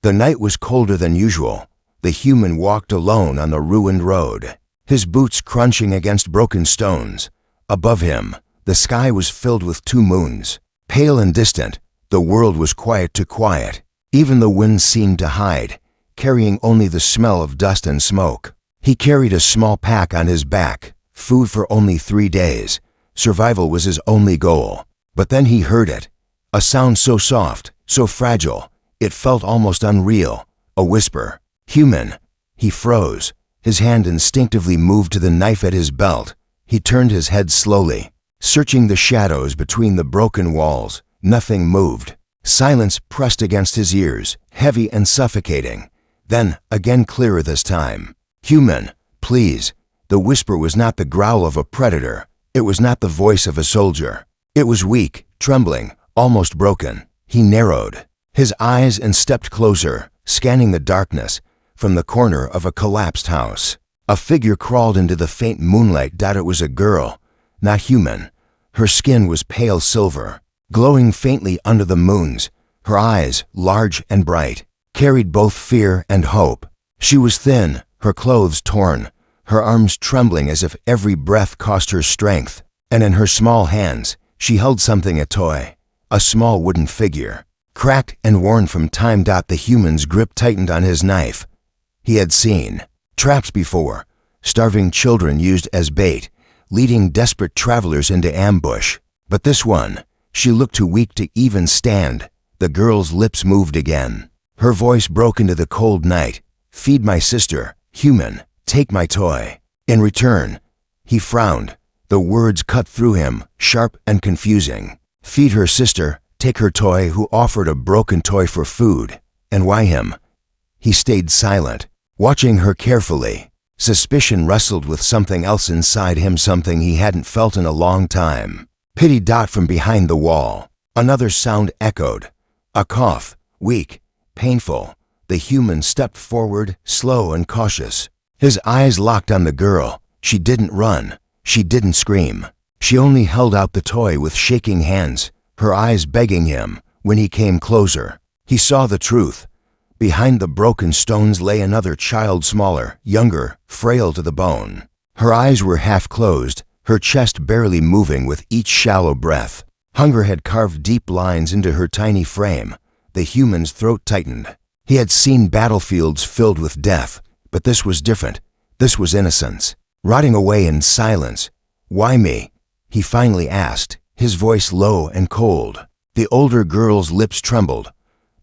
The night was colder than usual. The human walked alone on the ruined road, his boots crunching against broken stones. Above him, the sky was filled with two moons. Pale and distant, the world was quiet to quiet. Even the wind seemed to hide, carrying only the smell of dust and smoke. He carried a small pack on his back, food for only 3 days. Survival was his only goal. But then he heard it. A sound so soft, so fragile, it felt almost unreal. A whisper. Human. He froze. His hand instinctively moved to the knife at his belt. He turned his head slowly, searching the shadows between the broken walls. Nothing moved. Silence pressed against his ears, heavy and suffocating. Then, again clearer this time. Human, please. The whisper was not the growl of a predator. It was not the voice of a soldier. It was weak, trembling, almost broken. He narrowed his eyes and stepped closer, scanning the darkness from the corner of a collapsed house. A figure crawled into the faint moonlight. It was a girl, not human. Her skin was pale silver, glowing faintly under the moons. Her eyes, large and bright, carried both fear and hope. She was thin, her clothes torn, her arms trembling as if every breath cost her strength. And in her small hands, she held something, a toy, a small wooden figure, cracked and worn from time. The human's grip tightened on his knife. He had seen traps before, starving children used as bait, leading desperate travelers into ambush. But this one, she looked too weak to even stand. The girl's lips moved again. Her voice broke into the cold night. Feed my sister, human, take my toy. In return, he frowned. The words cut through him, sharp and confusing. Feed her sister, take her toy. Who offered a broken toy for food? And why him? He stayed silent, watching her carefully. Suspicion wrestled with something else inside him, something he hadn't felt in a long time. Pity. From behind the wall, another sound echoed. A cough, weak, painful. The human stepped forward, slow and cautious. His eyes locked on the girl. She didn't run. She didn't scream. She only held out the toy with shaking hands, her eyes begging him. When he came closer, he saw the truth. Behind the broken stones lay another child, smaller, younger, frail to the bone. Her eyes were half closed, her chest barely moving with each shallow breath. Hunger had carved deep lines into her tiny frame. The human's throat tightened. He had seen battlefields filled with death, but this was different. This was innocence, rotting away in silence. Why me? He finally asked, his voice low and cold. The older girl's lips trembled.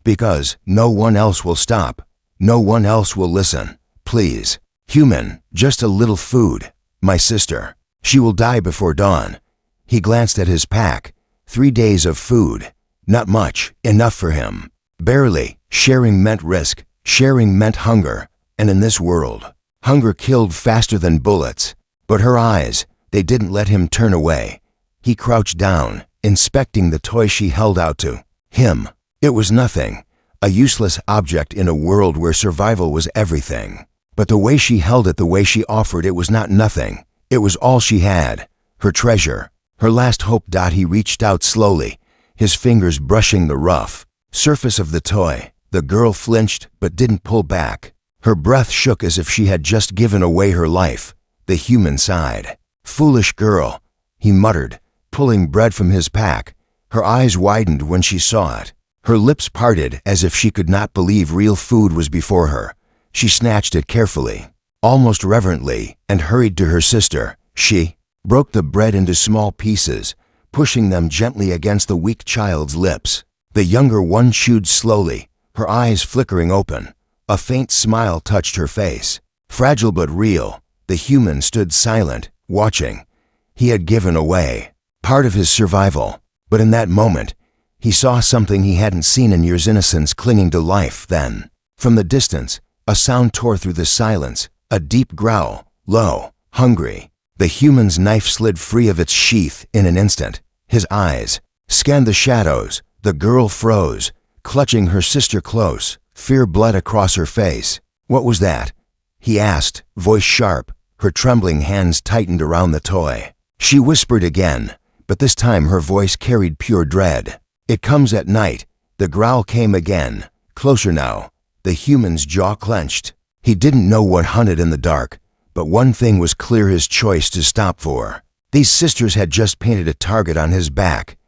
Because no one else will stop. No one else will listen. Please. Human, just a little food. My sister. She will die before dawn. He glanced at his pack. 3 days of food. Not much. Enough for him. Barely. Sharing meant risk. Sharing meant hunger. And in this world, hunger killed faster than bullets. But her eyes, they didn't let him turn away. He crouched down, inspecting the toy she held out to him. It was nothing, a useless object in a world where survival was everything. But the way she held it, the way she offered it, was not nothing. It was all she had, her treasure, her last hope. He reached out slowly, his fingers brushing the rough surface of the toy. The girl flinched but didn't pull back. Her breath shook as if she had just given away her life. The human sighed. Foolish girl, he muttered, pulling bread from his pack. Her eyes widened when she saw it. Her lips parted as if she could not believe real food was before her. She snatched it carefully, almost reverently, and hurried to her sister. She broke the bread into small pieces, pushing them gently against the weak child's lips. The younger one chewed slowly, her eyes flickering open. A faint smile touched her face. Fragile but real, the human stood silent, watching. He had given away part of his survival, but in that moment, he saw something he hadn't seen in years: innocence clinging to life. Then, from the distance, a sound tore through the silence, a deep growl, low, hungry. The human's knife slid free of its sheath in an instant. His eyes scanned the shadows. The girl froze, clutching her sister close. Fear bled across her face. What was that? He asked, voice sharp. Her trembling hands tightened around the toy. She whispered again, but this time her voice carried pure dread. It comes at night. The growl came again, closer now. The human's jaw clenched. He didn't know what hunted in the dark, but one thing was clear: his choice to stop for. These sisters had just painted a target on his back.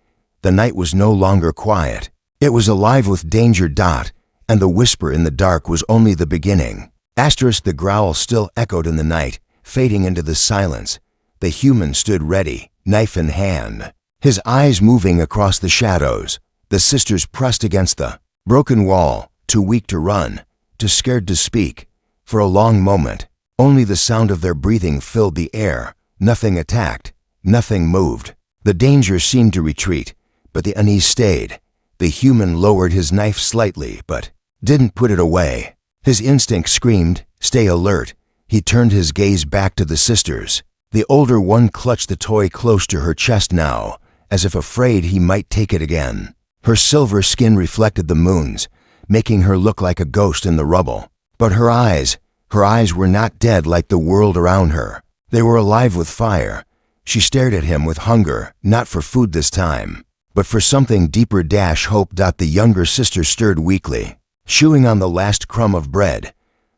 The night was no longer quiet. It was alive with danger. And the whisper in the dark was only the beginning. The growl still echoed in the night, fading into the silence. The human stood ready, knife in hand, his eyes moving across the shadows. The sisters pressed against the broken wall, too weak to run, too scared to speak. For a long moment, only the sound of their breathing filled the air. Nothing attacked, nothing moved. The danger seemed to retreat, but the unease stayed. The human lowered his knife slightly, but didn't put it away. His instinct screamed, "Stay alert." He turned his gaze back to the sisters. The older one clutched the toy close to her chest now, as if afraid he might take it again. Her silver skin reflected the moon's, making her look like a ghost in the rubble. But her eyes were not dead like the world around her. They were alive with fire. She stared at him with hunger, not for food this time, but for something deeper. Hope. The younger sister stirred weakly, chewing on the last crumb of bread.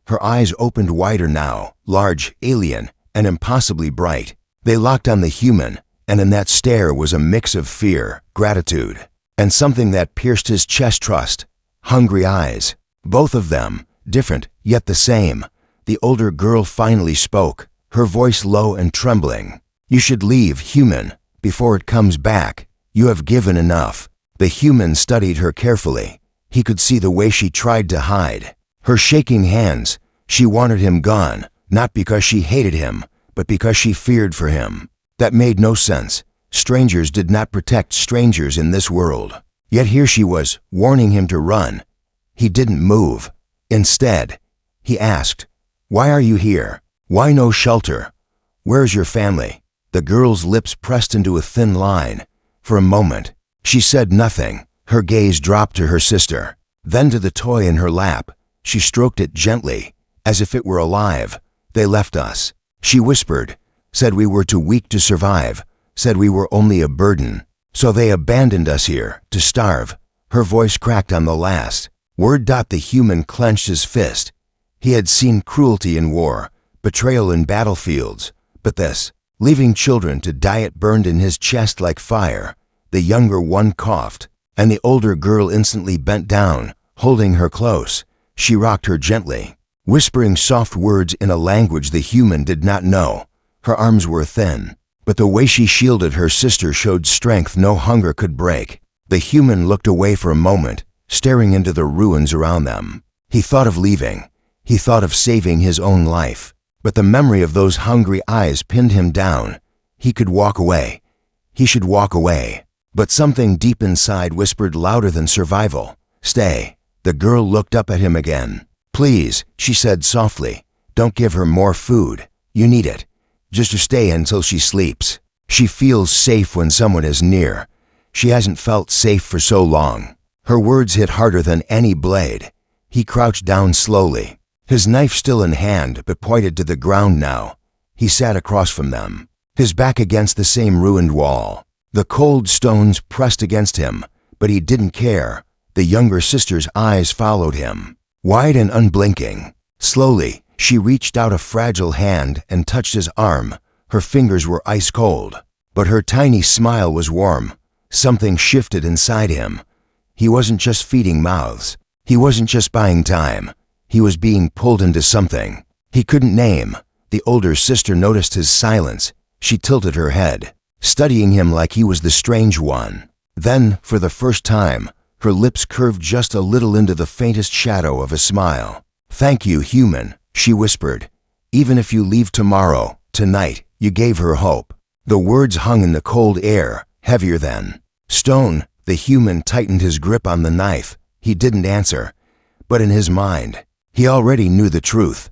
Her eyes opened wider now, large, alien, and impossibly bright. They locked on the human, and in that stare was a mix of fear, gratitude, and something that pierced his chest. Trust. Hungry eyes. Both of them, different, yet the same. The older girl finally spoke, her voice low and trembling. "You should leave, human, before it comes back. You have given enough." The human studied her carefully. He could see the way she tried to hide. Her shaking hands. She wanted him gone, not because she hated him, but because she feared for him. That made no sense. Strangers did not protect strangers in this world. Yet here she was, warning him to run. He didn't move. Instead, he asked, "Why are you here? Why no shelter? Where's your family?" The girl's lips pressed into a thin line. For a moment, she said nothing. Her gaze dropped to her sister, then to the toy in her lap. She stroked it gently, as if it were alive. "They left us," she whispered, "said we were too weak to survive, said we were only a burden. So they abandoned us here, to starve." Her voice cracked on the last word. The human clenched his fist. He had seen cruelty in war, betrayal in battlefields, but this, leaving children to die, it burned in his chest like fire. The younger one coughed, and the older girl instantly bent down, holding her close. She rocked her gently, whispering soft words in a language the human did not know. Her arms were thin, but the way she shielded her sister showed strength no hunger could break. The human looked away for a moment, staring into the ruins around them. He thought of leaving. He thought of saving his own life. But the memory of those hungry eyes pinned him down. He could walk away. He should walk away. But something deep inside whispered louder than survival, "Stay." The girl looked up at him again. "Please," she said softly, "don't give her more food. You need it. Just to stay until she sleeps. She feels safe when someone is near. She hasn't felt safe for so long." Her words hit harder than any blade. He crouched down slowly, his knife still in hand but pointed to the ground now. He sat across from them, his back against the same ruined wall. The cold stones pressed against him, but he didn't care. The younger sister's eyes followed him, wide and unblinking. Slowly, she reached out a fragile hand and touched his arm. Her fingers were ice cold, but her tiny smile was warm. Something shifted inside him. He wasn't just feeding mouths. He wasn't just buying time. He was being pulled into something he couldn't name. The older sister noticed his silence. She tilted her head, studying him like he was the strange one. Then, for the first time, her lips curved just a little into the faintest shadow of a smile. "Thank you, human," she whispered. "Even if you leave tomorrow, tonight," you gave her hope. The words hung in the cold air, heavier than stone. The human tightened his grip on the knife. He didn't answer, but in his mind, he already knew the truth.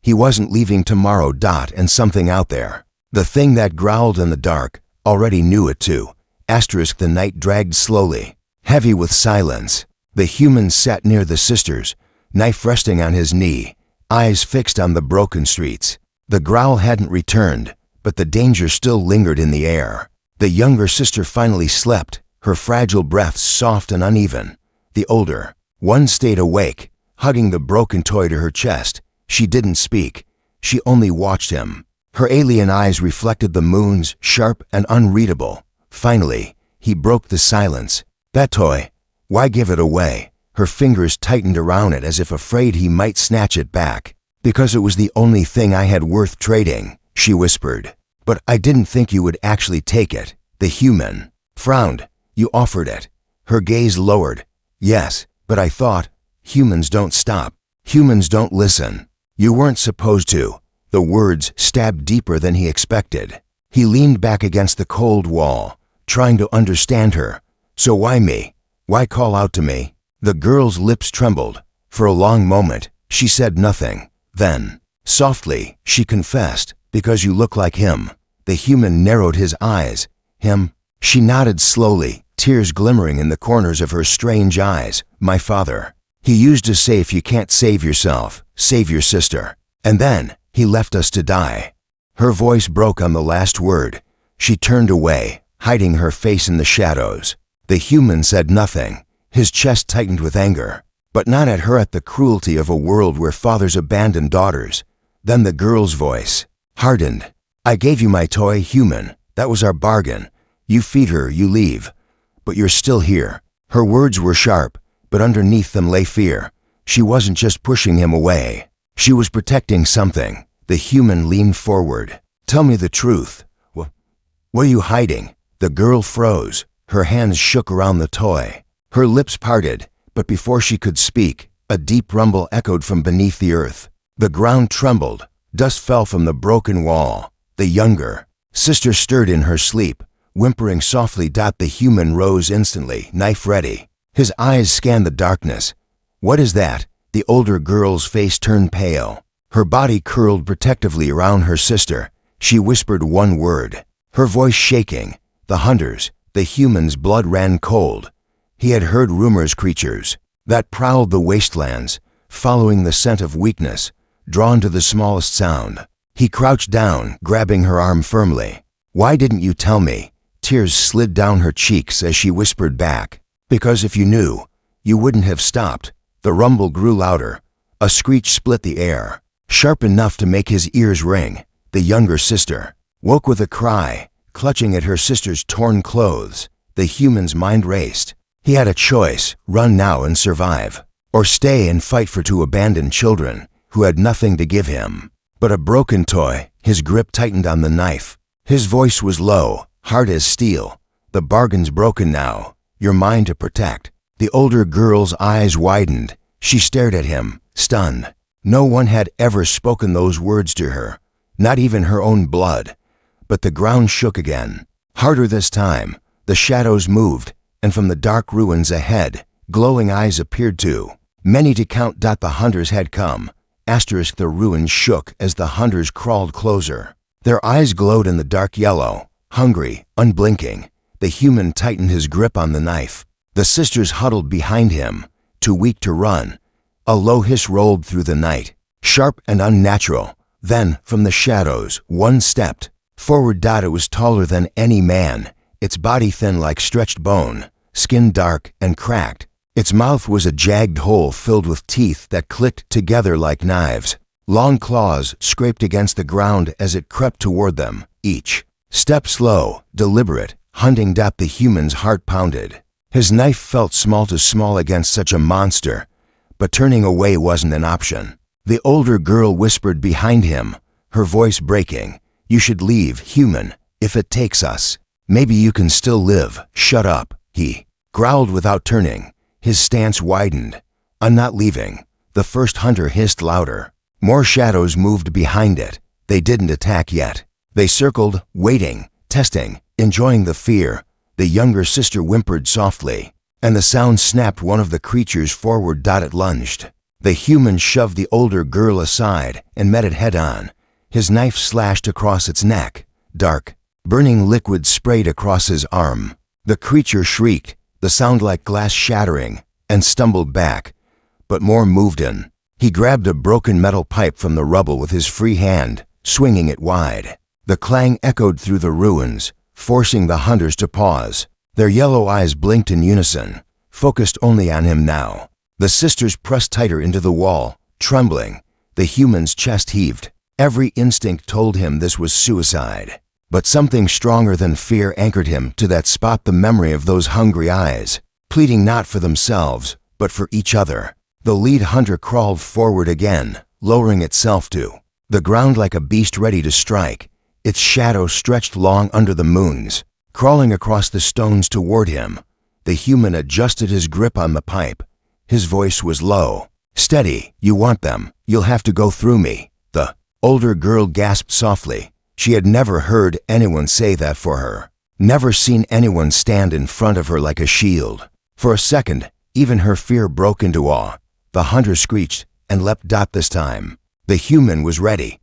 He wasn't leaving tomorrow. And something out there, the thing that growled in the dark, already knew it too. The night dragged slowly, heavy with silence. The human sat near the sisters, knife resting on his knee, eyes fixed on the broken streets. The growl hadn't returned, but the danger still lingered in the air. The younger sister finally slept, her fragile breath soft and uneven. The older one stayed awake, hugging the broken toy to her chest. She didn't speak. She only watched him. Her alien eyes reflected the moons, sharp and unreadable. Finally, he broke the silence. That toy, why give it away? Her fingers tightened around it as if afraid he might snatch it back. Because it was the only thing I had worth trading, she whispered. But I didn't think you would actually take it. The human frowned. You offered it. Her gaze lowered. Yes, but I thought, humans don't stop. Humans don't listen. You weren't supposed to. The words stabbed deeper than he expected. He leaned back against the cold wall, trying to understand her. So why me? Why call out to me? The girl's lips trembled. For a long moment, she said nothing. Then, softly, she confessed, because you look like him. The human narrowed his eyes. Him? She nodded slowly, tears glimmering in the corners of her strange eyes. My father. He used to say if you can't save yourself, save your sister. And then, he left us to die. Her voice broke on the last word. She turned away, hiding her face in the shadows. The human said nothing. His chest tightened with anger. But not at her, at the cruelty of a world where fathers abandon daughters. Then the girl's voice hardened. I gave you my toy, human. That was our bargain. You feed her, you leave. But you're still here. Her words were sharp, but underneath them lay fear. She wasn't just pushing him away. She was protecting something. The human leaned forward. Tell me the truth. What are you hiding? The girl froze. Her hands shook around the toy. Her lips parted, but before she could speak, a deep rumble echoed from beneath the earth. The ground trembled. Dust fell from the broken wall. The younger sister stirred in her sleep, whimpering softly. The human rose instantly, knife ready. His eyes scanned the darkness. What is that? The older girl's face turned pale. Her body curled protectively around her sister. She whispered one word, her voice shaking. The hunters. The human's blood ran cold. He had heard rumors, creatures that prowled the wastelands, following the scent of weakness, drawn to the smallest sound. He crouched down, grabbing her arm firmly. Why didn't you tell me? Tears slid down her cheeks as she whispered back. Because if you knew, you wouldn't have stopped. The rumble grew louder. A screech split the air, sharp enough to make his ears ring. The younger sister woke with a cry, clutching at her sister's torn clothes. The human's mind raced. He had a choice, run now and survive, or stay and fight for two abandoned children who had nothing to give him but a broken toy. His grip tightened on the knife. His voice was low, hard as steel. The bargain's broken now. Your mind to protect. The older girl's eyes widened. She stared at him, stunned. No one had ever spoken those words to her, not even her own blood. But the ground shook again. Harder this time. The shadows moved, and from the dark ruins ahead, glowing eyes appeared too. Many to count. The hunters had come. The ruins shook as the hunters crawled closer. Their eyes glowed in the dark yellow, hungry, unblinking. The human tightened his grip on the knife. The sisters huddled behind him, too weak to run. A low hiss rolled through the night, sharp and unnatural. Then, from the shadows, one stepped forward. It was taller than any man, its body thin like stretched bone, skin dark and cracked. Its mouth was a jagged hole filled with teeth that clicked together like knives. Long claws scraped against the ground as it crept toward them, each step slow, deliberate, hunting. The human's heart pounded. His knife felt small against such a monster, but turning away wasn't an option. The older girl whispered behind him, her voice breaking. You should leave, human, if it takes us. Maybe you can still live. Shut up, he growled without turning. His stance widened. I'm not leaving. The first hunter hissed louder. More shadows moved behind it. They didn't attack yet. They circled, waiting, testing, enjoying the fear. The younger sister whimpered softly, and the sound snapped one of the creatures forward. It lunged. The human shoved the older girl aside and met it head-on. His knife slashed across its neck. Dark, burning liquid sprayed across his arm. The creature shrieked, the sound like glass shattering, and stumbled back. But more moved in. He grabbed a broken metal pipe from the rubble with his free hand, swinging it wide. The clang echoed through the ruins, forcing the hunters to pause. Their yellow eyes blinked in unison, focused only on him now. The sisters pressed tighter into the wall, trembling. The human's chest heaved. Every instinct told him this was suicide. But something stronger than fear anchored him to that spot, the memory of those hungry eyes, pleading not for themselves, but for each other. The lead hunter crawled forward again, lowering itself to the ground like a beast ready to strike. Its shadow stretched long under the moons, crawling across the stones toward him. The human adjusted his grip on the pipe. His voice was low. "Steady, you want them. You'll have to go through me." The older girl gasped softly. She had never heard anyone say that for her. Never seen anyone stand in front of her like a shield. For a second, even her fear broke into awe. The hunter screeched and leapt. This time, the human was ready.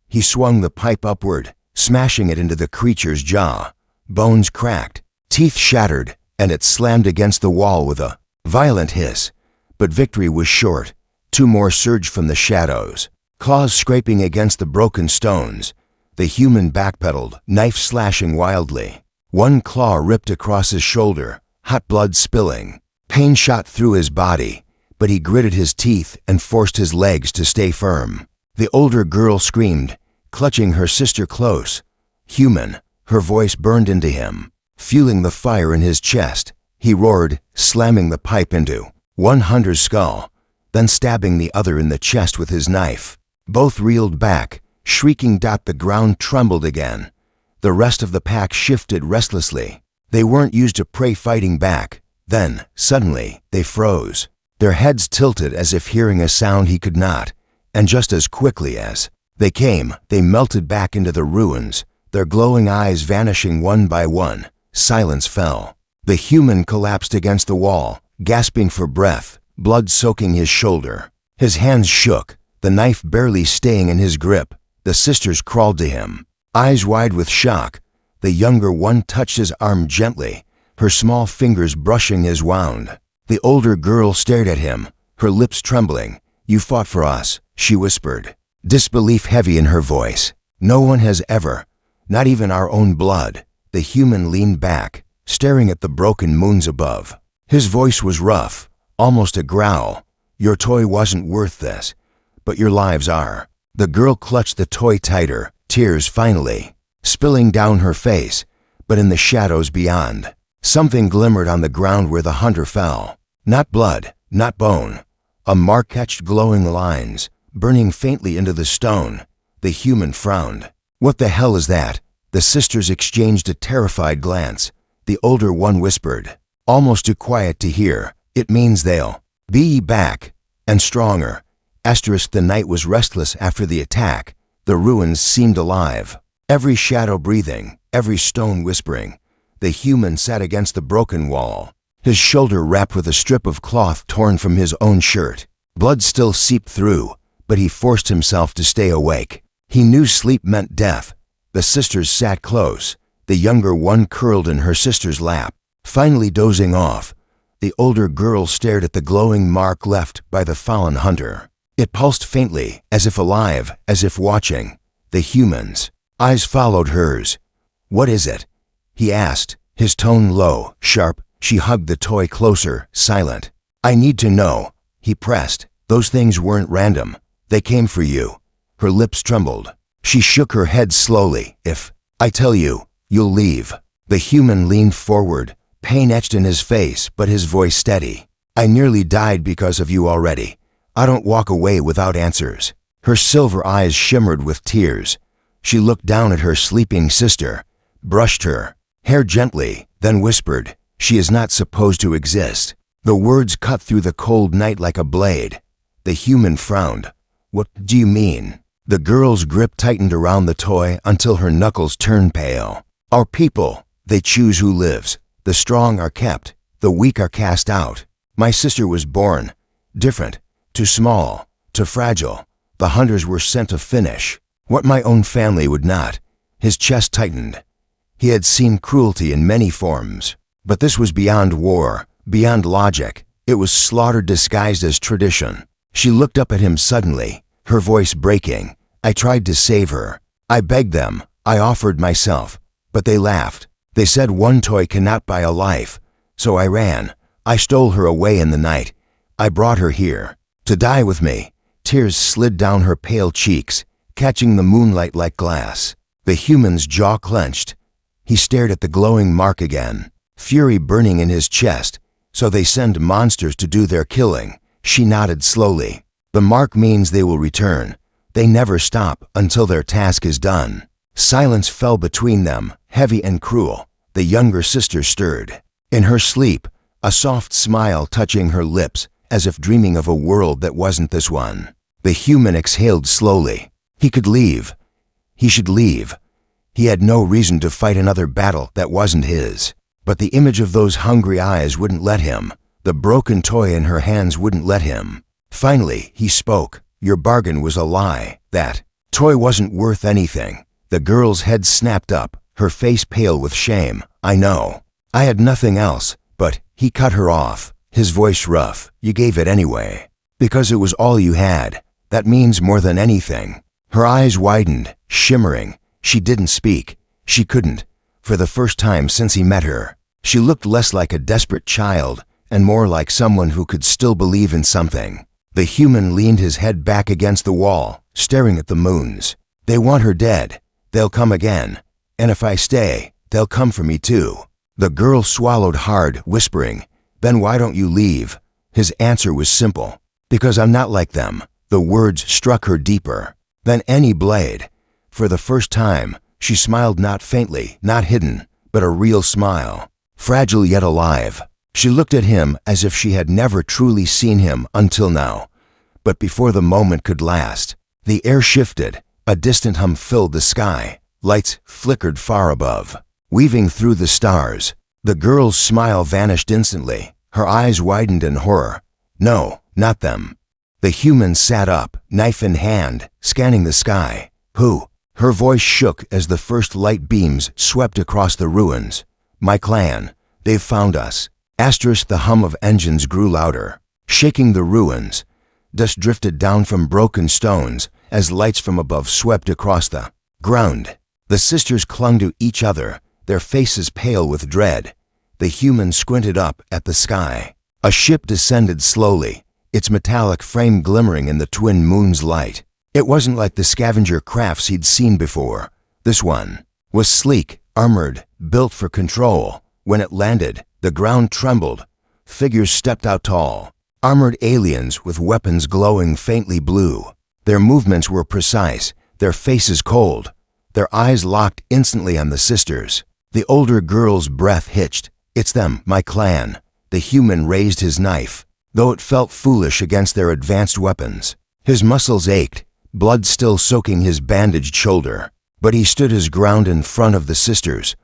He swung the pipe upward, smashing it into the creature's jaw. Bones cracked, teeth shattered, and it slammed against the wall with a violent hiss. But victory was short. Two more surged from the shadows, claws scraping against the broken stones. The human backpedaled, knife slashing wildly. One claw ripped across his shoulder, hot blood spilling. Pain shot through his body, but he gritted his teeth and forced his legs to stay firm. The older girl screamed, clutching her sister close. "Human," her voice burned into him, fueling the fire in his chest. He roared, slamming the pipe into one hunter's skull, then stabbing the other in the chest with his knife. Both reeled back, shrieking. The ground trembled again. The rest of the pack shifted restlessly. They weren't used to prey fighting back. Then, suddenly, they froze. Their heads tilted as if hearing a sound he could not, and just as quickly as they came, they melted back into the ruins, their glowing eyes vanishing one by one. Silence fell. The human collapsed against the wall, gasping for breath, blood soaking his shoulder. His hands shook, the knife barely staying in his grip. The sisters crawled to him, eyes wide with shock. The younger one touched his arm gently, her small fingers brushing his wound. The older girl stared at him, her lips trembling. "You fought for us," she whispered, disbelief heavy in her voice. "No one has ever, not even our own blood." The human leaned back, staring at the broken moons above. His voice was rough, almost a growl. "Your toy wasn't worth this, but your lives are." The girl clutched the toy tighter, tears finally spilling down her face. But in the shadows beyond, something glimmered on the ground where the hunter fell. Not blood, not bone. A mark etched glowing lines, burning faintly into the stone. The human frowned. "What the hell is that?" The sisters exchanged a terrified glance. The older one whispered, almost too quiet to hear, "It means they'll be back, and stronger." The night was restless after the attack. The ruins seemed alive, every shadow breathing, every stone whispering. The human sat against the broken wall, his shoulder wrapped with a strip of cloth torn from his own shirt. Blood still seeped through, but he forced himself to stay awake. He knew sleep meant death. The sisters sat close, the younger one curled in her sister's lap, finally dozing off. The older girl stared at the glowing mark left by the fallen hunter. It pulsed faintly, as if alive, as if watching. The human's eyes followed hers. "What is it?" he asked, his tone low, sharp. She hugged the toy closer, silent. "I need to know," he pressed. "Those things weren't random. They came for you." Her lips trembled. She shook her head slowly. "If I tell you, you'll leave." The human leaned forward, pain etched in his face, but his voice steady. "I nearly died because of you already. I don't walk away without answers." Her silver eyes shimmered with tears. She looked down at her sleeping sister, brushed her hair gently, then whispered, "She is not supposed to exist." The words cut through the cold night like a blade. The human frowned. "What do you mean?" The girl's grip tightened around the toy until her knuckles turned pale. "Our people, they choose who lives. The strong are kept, the weak are cast out. My sister was born different, too small, too fragile. The hunters were sent to finish what my own family would not." His chest tightened. He had seen cruelty in many forms, but this was beyond war, beyond logic. It was slaughter disguised as tradition. She looked up at him suddenly, her voice breaking. "I tried to save her. I begged them. I offered myself. But they laughed. They said one toy cannot buy a life. So I ran. I stole her away in the night. I brought her here to die with me." Tears slid down her pale cheeks, catching the moonlight like glass. The human's jaw clenched. He stared at the glowing mark again, fury burning in his chest. "So they send monsters to do their killing." She nodded slowly. "The mark means they will return. They never stop until their task is done." Silence fell between them, heavy and cruel. The younger sister stirred. In her sleep, a soft smile touching her lips, as if dreaming of a world that wasn't this one. The human exhaled slowly. He could leave. He should leave. He had no reason to fight another battle that wasn't his. But the image of those hungry eyes wouldn't let him. The broken toy in her hands wouldn't let him. Finally, he spoke. "Your bargain was a lie. That toy wasn't worth anything." The girl's head snapped up, her face pale with shame. "I know. I had nothing else." But he cut her off, his voice rough. "You gave it anyway. Because it was all you had. That means more than anything." Her eyes widened, shimmering. She didn't speak. She couldn't. For the first time since he met her, she looked less like a desperate child and more like someone who could still believe in something. The human leaned his head back against the wall, staring at the moons. "They want her dead. They'll come again. And if I stay, they'll come for me too." The girl swallowed hard, whispering, "Then why don't you leave?" His answer was simple. "Because I'm not like them." The words struck her deeper than any blade. For the first time, she smiled, not faintly, not hidden, but a real smile, fragile yet alive. She looked at him as if she had never truly seen him until now. But before the moment could last, the air shifted. A distant hum filled the sky. Lights flickered far above, weaving through the stars. The girl's smile vanished instantly. Her eyes widened in horror. "No, not them." The human sat up, knife in hand, scanning the sky. "Who?" Her voice shook as the first light beams swept across the ruins. "My clan. They've found us." The hum of engines grew louder, shaking the ruins. Dust drifted down from broken stones as lights from above swept across the ground. The sisters clung to each other, their faces pale with dread. The human squinted up at the sky. A ship descended slowly, its metallic frame glimmering in the twin moon's light. It wasn't like the scavenger crafts he'd seen before. This one was sleek, armored, built for control. When it landed, the ground trembled. Figures stepped out tall, armored aliens with weapons glowing faintly blue. Their movements were precise, their faces cold. Their eyes locked instantly on the sisters. The older girl's breath hitched. "It's them, my clan." The human raised his knife, though it felt foolish against their advanced weapons. His muscles ached, blood still soaking his bandaged shoulder. But he stood his ground in front of the sisters.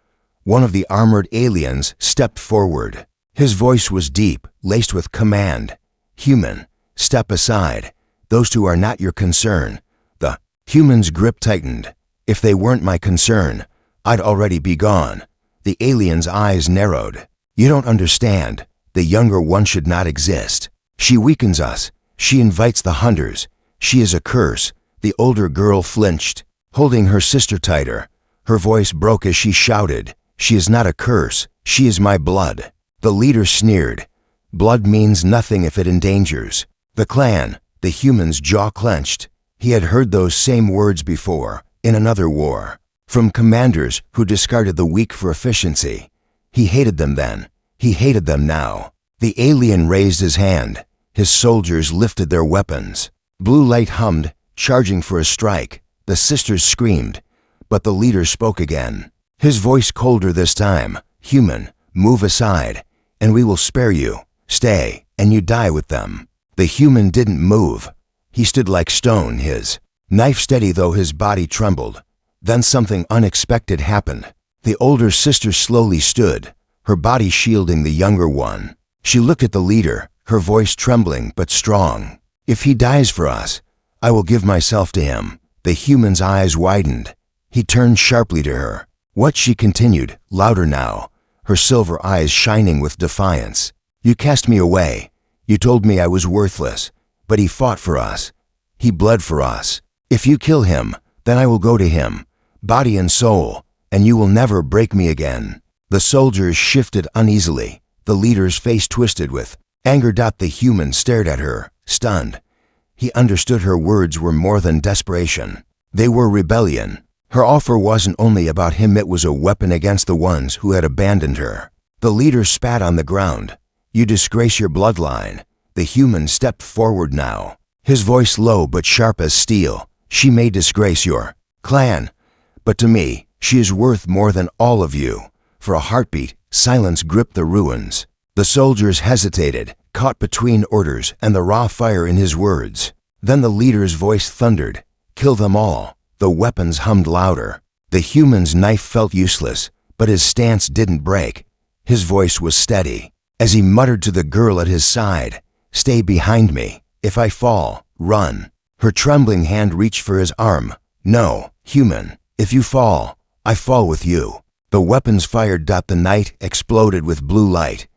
One of the armored aliens stepped forward. His voice was deep, laced with command. "Human, step aside. Those two are not your concern." The human's grip tightened. "If they weren't my concern, I'd already be gone." The alien's eyes narrowed. "You don't understand. The younger one should not exist. She weakens us. She invites the hunters. She is a curse." The older girl flinched, holding her sister tighter. Her voice broke as she shouted, "She is not a curse. She is my blood." The leader sneered. "Blood means nothing if it endangers the clan." The human's jaw clenched. He had heard those same words before, in another war, from commanders who discarded the weak for efficiency. He hated them then. He hated them now. The alien raised his hand. His soldiers lifted their weapons. Blue light hummed, charging for a strike. The sisters screamed, but the leader spoke again. His voice colder this time. "Human, move aside, and we will spare you. Stay, and you die with them." The human didn't move. He stood like stone, his knife steady though his body trembled. Then something unexpected happened. The older sister slowly stood, her body shielding the younger one. She looked at the leader, her voice trembling but strong. "If he dies for us, I will give myself to him." The human's eyes widened. He turned sharply to her. "What?" she continued, louder now, her silver eyes shining with defiance. "You cast me away. You told me I was worthless. But he fought for us. He bled for us. If you kill him, then I will go to him, body and soul, and you will never break me again." The soldiers shifted uneasily. The leader's face twisted with Anger. The human stared at her, stunned. He understood her words were more than desperation. They were rebellion. Her offer wasn't only about him, it was a weapon against the ones who had abandoned her. The leader spat on the ground. You disgrace your bloodline. The human stepped forward now, his voice low but sharp as steel. She may disgrace your clan, but to me, she is worth more than all of you. For a heartbeat, silence gripped the ruins. The soldiers hesitated, caught between orders and the raw fire in his words. Then the leader's voice thundered, "Kill them all." The weapons hummed louder. The human's knife felt useless, but his stance didn't break. His voice was steady. As he muttered to the girl at his side, "Stay behind me. If I fall, run." Her trembling hand reached for his arm. "No, human. If you fall, I fall with you." The weapons fired. The night exploded with blue light.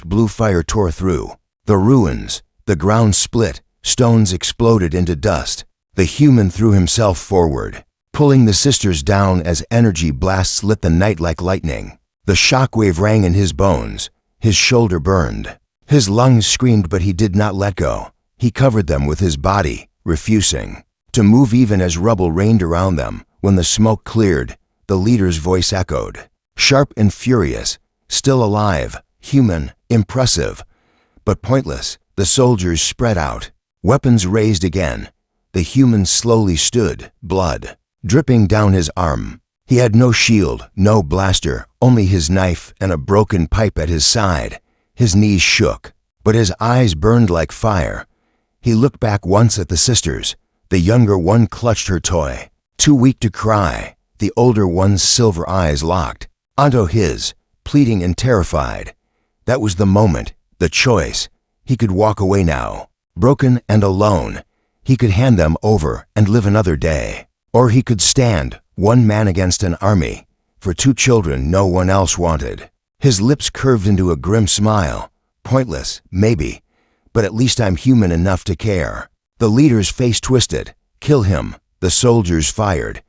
Blue fire tore through the ruins. The ground split. Stones exploded into dust. The human threw himself forward, pulling the sisters down as energy blasts lit the night like lightning. The shockwave rang in his bones. His shoulder burned. His lungs screamed, but he did not let go. He covered them with his body, refusing to move even as rubble rained around them. When the smoke cleared, the leader's voice echoed, sharp and furious. Still alive, human, impressive, but pointless. The soldiers spread out, weapons raised again. The human slowly stood, blood dripping down his arm. He had no shield, no blaster, only his knife and a broken pipe at his side. His knees shook, but his eyes burned like fire. He looked back once at the sisters. The younger one clutched her toy, too weak to cry. The older one's silver eyes locked onto his, pleading and terrified. That was the moment, the choice. He could walk away now, broken and alone. He could hand them over and live another day. Or he could stand, one man against an army, for two children no one else wanted. His lips curved into a grim smile. Pointless, maybe, but at least I'm human enough to care. The leader's face twisted. Kill him. The soldiers fired.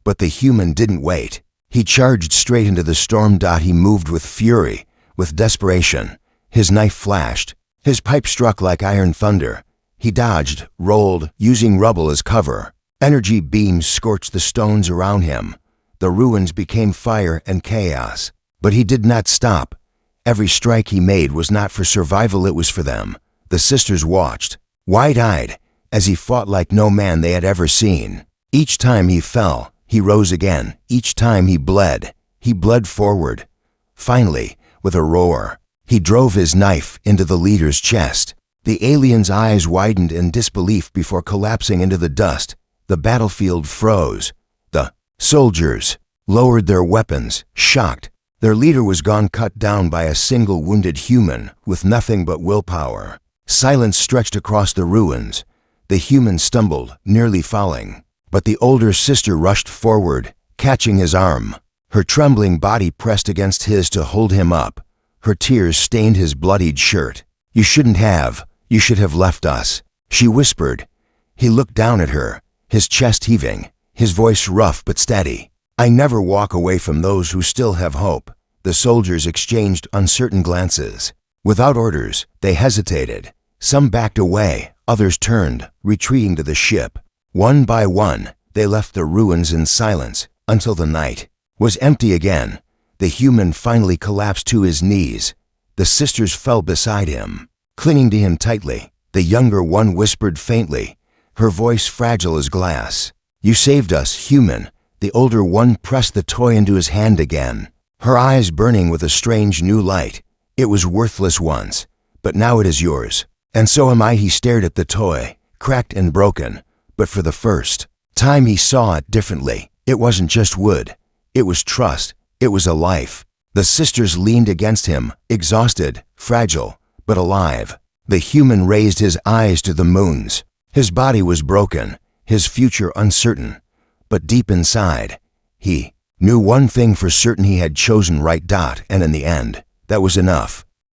But the human didn't wait. He charged straight into the storm. He moved with fury, with desperation. His knife flashed. His pipe struck like iron thunder. He dodged, rolled, using rubble as cover. Energy beams scorched the stones around him. The ruins became fire and chaos. But he did not stop. Every strike he made was not for survival, it was for them. The sisters watched, wide-eyed, as he fought like no man they had ever seen. Each time he fell, he rose again. Each time he bled forward. Finally, with a roar, he drove his knife into the leader's chest. The alien's eyes widened in disbelief before collapsing into the dust. The battlefield froze. The soldiers lowered their weapons, shocked. Their leader was gone, cut down by a single wounded human with nothing but willpower. Silence stretched across the ruins. The human stumbled, nearly falling. But the older sister rushed forward, catching his arm. Her trembling body pressed against his to hold him up. Her tears stained his bloodied shirt. You should have left us," she whispered. He looked down at her, his chest heaving, his voice rough but steady. "I never walk away from those who still have hope." The soldiers exchanged uncertain glances. Without orders, they hesitated. Some backed away, others turned, retreating to the ship. One by one, they left the ruins in silence until the night was empty again. The human finally collapsed to his knees. The sisters fell beside him, clinging to him tightly. The younger one whispered faintly, her voice fragile as glass, "You saved us, human." The older one pressed the toy into his hand again, her eyes burning with a strange new light. "It was worthless once, but now it is yours. And so am I." He stared at the toy, cracked and broken, but for the first time he saw it differently. It wasn't just wood. It was trust. It was a life. The sisters leaned against him, exhausted, fragile, but alive. The human raised his eyes to the moons. His body was broken, his future uncertain. But deep inside, he knew one thing for certain: he had chosen right. And in the end, that was enough.